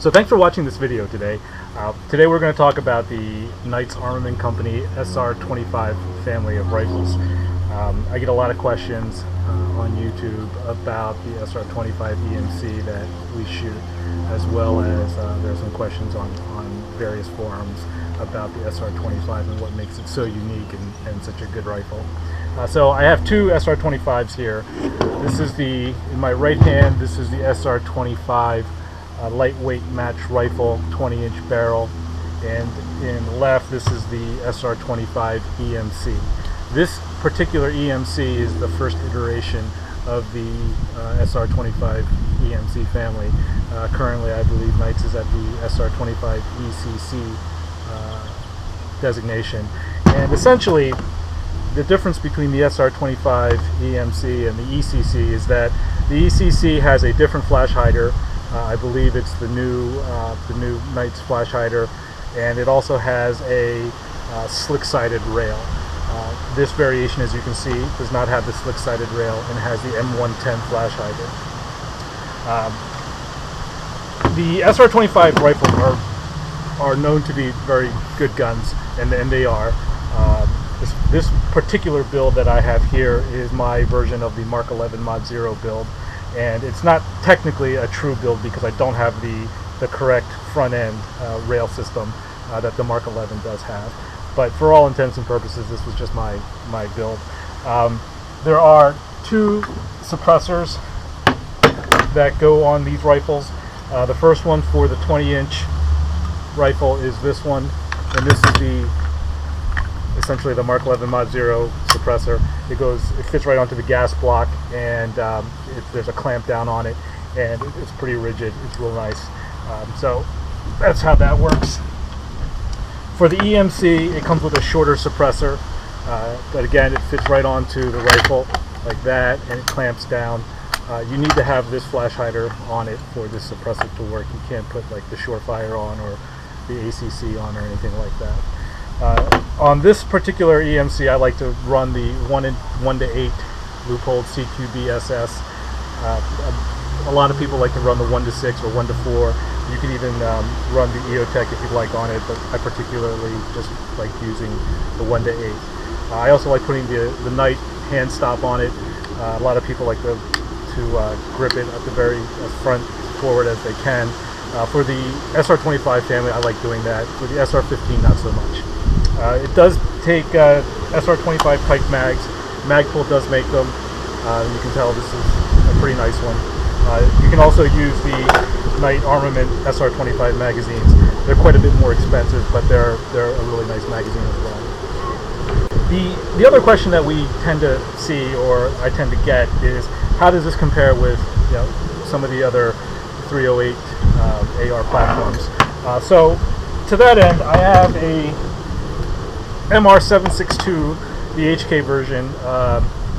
So thanks for watching this video today. Today we're going to talk about the Knights Armament Company SR25 family of rifles. I get a lot of questions on YouTube about the SR25 EMC that we shoot, as well as there's some questions on various forums about the SR25 and what makes it so unique and such a good rifle. So I have two SR25s here. This is in my right hand, this is the SR25 lightweight match rifle, 20-inch barrel, and in the left this is the SR25 EMC. This particular EMC is the first iteration of the SR25 EMC family. Currently I believe Knights is at the SR25 ECC designation, and essentially the difference between the SR25 EMC and the ECC is that the ECC has a different flash hider. I believe it's the new Knights flash hider, and it also has a slick-sided rail. This variation, as you can see, does not have the slick-sided rail and has the M110 flash hider. The SR25 rifles are known to be very good guns, and they are. This particular build that I have here is my version of the Mk11Mod0 build, and it's not technically a true build because I don't have the correct front end rail system that the Mk11 does have. But for all intents and purposes, this was just my build. There are two suppressors that go on these rifles. The first one for the 20-inch rifle is this one, and this is essentially the Mk11Mod0 suppressor. It fits right onto the gas block, and there's a clamp down on it, and it's pretty rigid. It's real nice. So that's how that works. For the EMC, it comes with a shorter suppressor, but again, it fits right onto the rifle like that, and it clamps down. You need to have this flash hider on it for this suppressor to work. You can't put like the Surefire on or the ACC on or anything like that. On this particular EMC, I like to run the 1:8 Leupold CQB-SS. A lot of people like to run the 1:6 or 1:4. You can even run the EOTech if you'd like on it, but I particularly just like using the 1:8. I also like putting the Knight hand stop on it. A lot of people like to grip it at the very front forward as they can. For the SR25 family, I like doing that. For the SR15, not so much. It does take SR25 Pike mags. Magpul does make them. You can tell this is a pretty nice one. You can also use the Knight Armament SR25 magazines. They're quite a bit more expensive, but they're a really nice magazine as well. The other question that we tend to see, or I tend to get, is how does this compare with some of the other 308 AR platforms? So to that end, I have a MR762, the HK version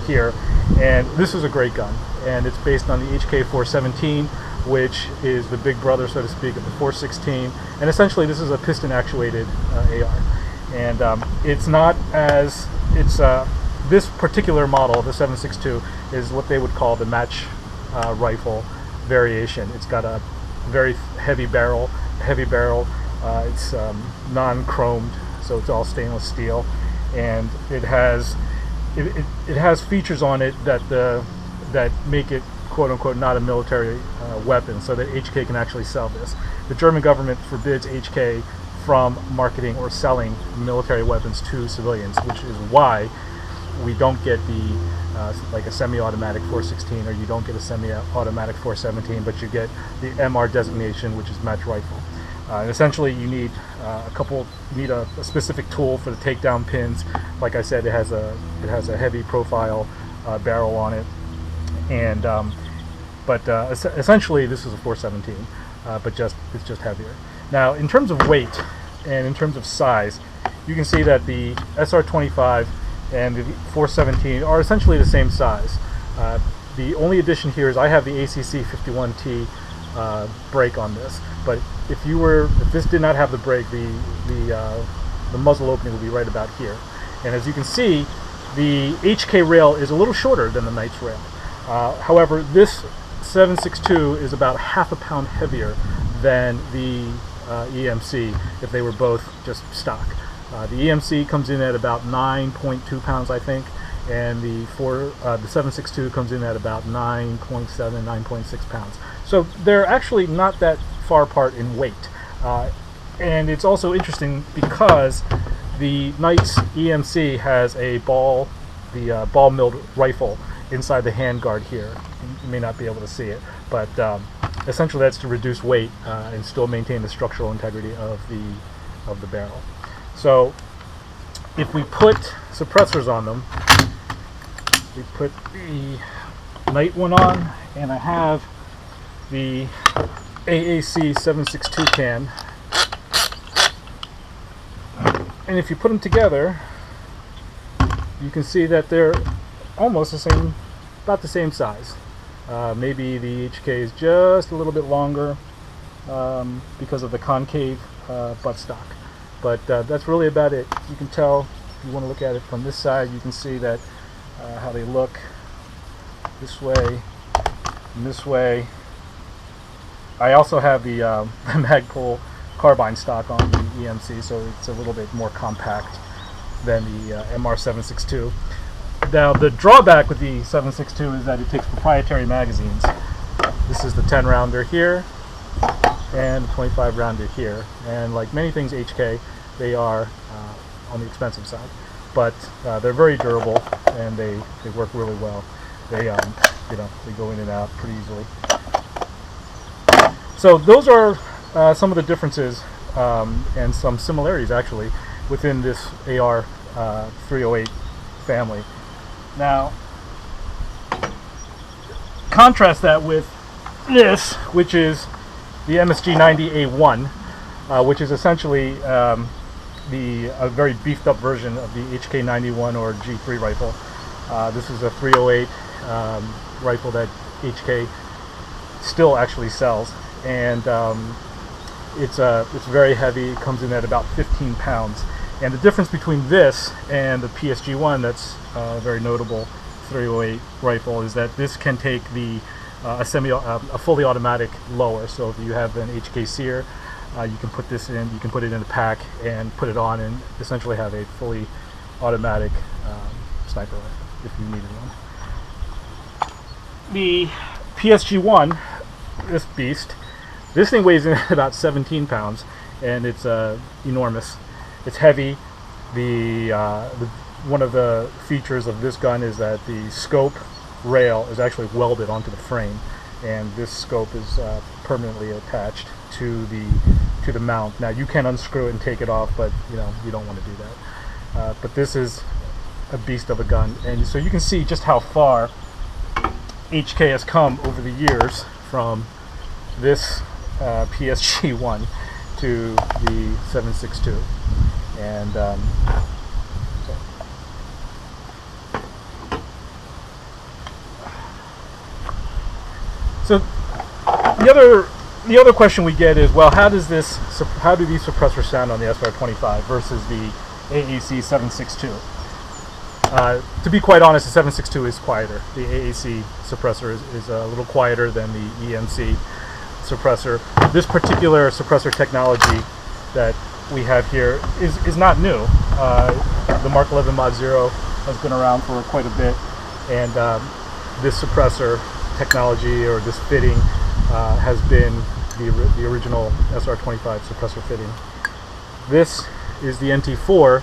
here, and this is a great gun, and it's based on the HK 417, which is the big brother, so to speak, of the 416, and essentially this is a piston actuated AR, and this particular model, the 762, is what they would call the match rifle variation. It's got a very heavy barrel. It's non-chromed, so it's all stainless steel, and it has features on it that make it quote unquote not a military weapon, so that HK can actually sell this. The German government forbids HK from marketing or selling military weapons to civilians, which is why we don't get like a semi-automatic 416, or you don't get a semi-automatic 417, but you get the MR designation, which is match rifle. And essentially, you need a specific tool for the takedown pins. Like I said, it has a heavy profile barrel on it, and essentially this is a 417, but it's just heavier. Now, in terms of weight and in terms of size, you can see that the SR25 and the 417 are essentially the same size. The only addition here is I have the ACC 51T brake on this, but if this did not have the brake, the muzzle opening would be right about here. And as you can see, the HK rail is a little shorter than the Knights rail. However, this 762 is about half a pound heavier than the EMC if they were both just stock. The EMC comes in at about 9.2 pounds, I think, and the 762 comes in at about 9.7, 9.6 pounds. So they're actually not that far apart in weight. And it's also interesting because the Knight's EMC has a ball milled rifle inside the handguard here. You may not be able to see it, but essentially that's to reduce weight and still maintain the structural integrity of the barrel. So if we put suppressors on them, we put the Knight one on, and I have the AAC 762 can, and if you put them together, you can see that they're almost the same, about the same size. Maybe the HK is just a little bit longer because of the concave buttstock, but that's really about it. You can tell, if you want to look at it from this side, you can see that how they look this way and this way. I also have the Magpul carbine stock on the EMC, so it's a little bit more compact than the MR762. Now, the drawback with the 762 is that it takes proprietary magazines. This is the 10 rounder here and the 25 rounder here, and like many things HK, they are on the expensive side, but they're very durable and they work really well. They they go in and out pretty easily. So those are some of the differences and some similarities actually within this AR 308 family. Now, contrast that with this, which is the MSG90 A1, which is essentially a very beefed up version of the HK 91 or G3 rifle. This is a 308 rifle that HK still actually sells, and it's very heavy. It comes in at about 15 pounds. And the difference between this and the PSG-1, that's a very notable 308 rifle, is that this can take a fully automatic lower. So if you have an HK Sear, you can put this in. You can put it in a pack and put it on, and essentially have a fully automatic sniper rifle if you needed one. The PSG-1, this beast, this thing weighs in at about 17 pounds, and it's enormous. It's heavy. One of the features of this gun is that the scope rail is actually welded onto the frame, and this scope is permanently attached to the mount. Now you can unscrew it and take it off, but you don't want to do that. But this is a beast of a gun, and so you can see just how far HK has come over the years from this PSG-1 to the 762. And so the other question we get is, well, how do these suppressors sound on the SR25 versus the AAC 762? To be quite honest, the 762 is quieter. The AAC suppressor is a little quieter than the EMC suppressor. This particular suppressor technology that we have here is not new. The Mk11Mod0 has been around for quite a bit, and this suppressor technology, or this fitting, has been the original SR25 suppressor fitting. This is the NT4,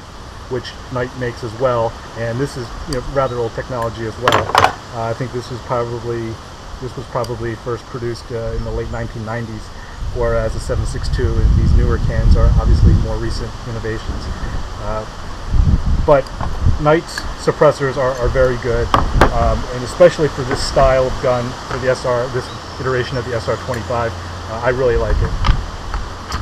which Knight makes as well, and this is rather old technology as well. I think this was probably first produced in the late 1990s. Whereas the 762 and these newer cans are obviously more recent innovations. But Knight's suppressors are very good, and especially for this style of gun, for this iteration of the SR25, I really like it.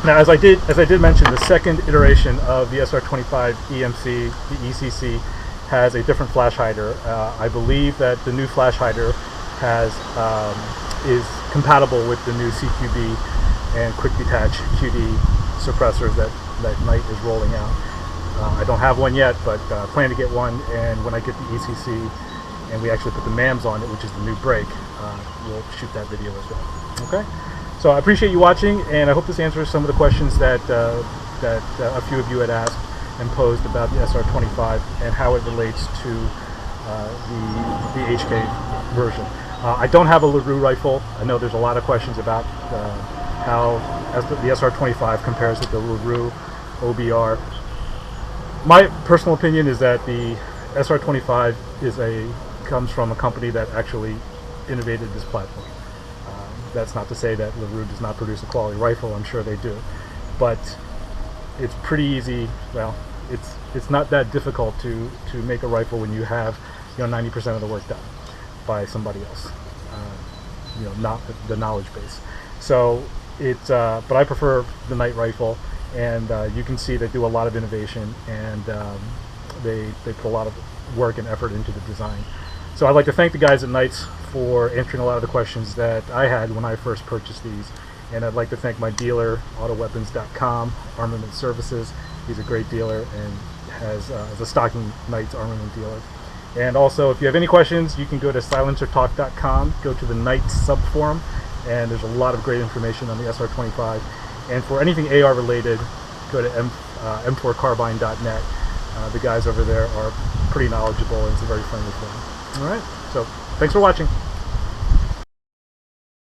Now, as I did mention, the second iteration of the SR25 EMC, the ECC, has a different flash hider. I believe that the new flash hider is compatible with the new CQB and quick detach QD suppressors that Knight is rolling out. I don't have one yet, but plan to get one, and when I get the ECC and we actually put the MAMs on it, which is the new brake, we'll shoot that video as well. Okay, So I appreciate you watching, and I hope this answers some of the questions that a few of you had asked and posed about the SR25 and how it relates to the HK version. I don't have a LaRue rifle. I know there's a lot of questions about how the SR25 compares with the LaRue OBR. My personal opinion is that the SR25 comes from a company that actually innovated this platform. That's not to say that LaRue does not produce a quality rifle. I'm sure they do, but it's pretty easy. Well, it's not that difficult to make a rifle when you have 90% of the work done by somebody else. Not the knowledge base. So but I prefer the Knight rifle, and you can see they do a lot of innovation, and they put a lot of work and effort into the design. So I'd like to thank the guys at Knights for answering a lot of the questions that I had when I first purchased these, and I'd like to thank my dealer, autoweapons.com, Armament Services. He's a great dealer and is a stocking Knights armament dealer. And also, if you have any questions, you can go to silencertalk.com, go to the Knights subforum, and there's a lot of great information on the SR25. And for anything AR related, go to m4carbine.net. The guys over there are pretty knowledgeable, and it's a very friendly forum. All right, so thanks for watching.